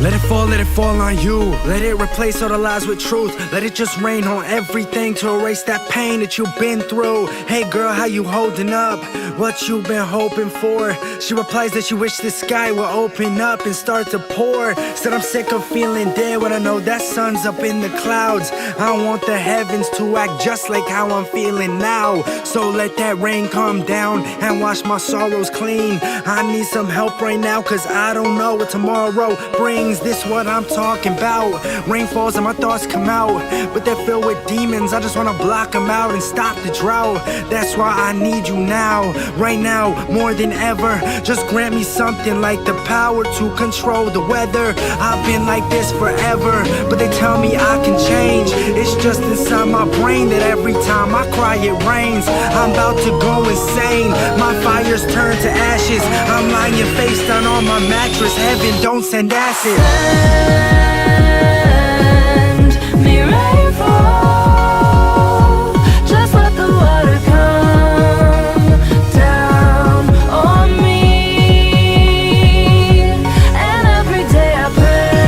Let it fall on you. Let it replace all the lies with truth. Let it just rain on everything to erase that pain that you've been through. Hey girl, how you holding up? What you been hoping for? She replies that she wish the sky would open up and start to pour. Said I'm sick of feeling dead when I know that sun's up in the clouds. I want the heavens to act just like how I'm feeling now. So let that rain come down and wash my sorrows clean. I need some help right now, cause I don't know what tomorrow brings. This what I'm talking about. Rain falls and my thoughts come out, but they're filled with demons. I just wanna block them out and stop the drought. That's why I need you now, right now, more than ever. Just grant me something like the power to control the weather. I've been like this forever, but they tell me I can change. It's just inside my brain that every time I cry it rains. I'm about to go insane. My fires turn to ashes. I'm lying face down on my mattress. Heaven, don't send acid. Send me rainfall. Just let the water come down on me. And every day I pray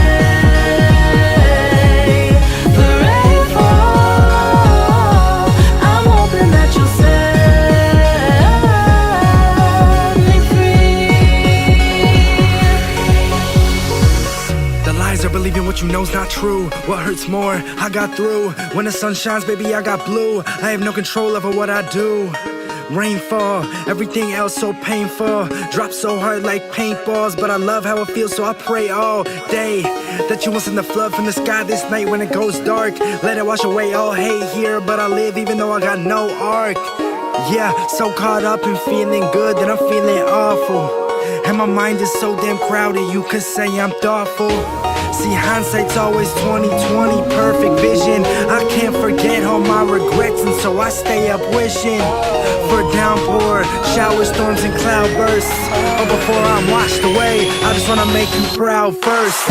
for rainfall. I'm hoping that you'll set me free. The lies are believing what you know's not true. What hurts more, I got through. When the sun shines, baby, I got blue. I have no control over what I do. Rainfall, everything else so painful. Drop so hard like paintballs, but I love how it feels, so I pray all day that you won't send the flood from the sky this night when it goes dark. Let it wash away all hate here, but I live even though I got no arc. Yeah, so caught up in feeling good that I'm feeling awful. And my mind is so damn crowded, you could say I'm thoughtful. See, hindsight's always 20/20, perfect vision. I can't forget all my regrets, and so I stay up wishing for downpour, shower storms and cloudbursts. But before I'm washed away, I just wanna make you proud first.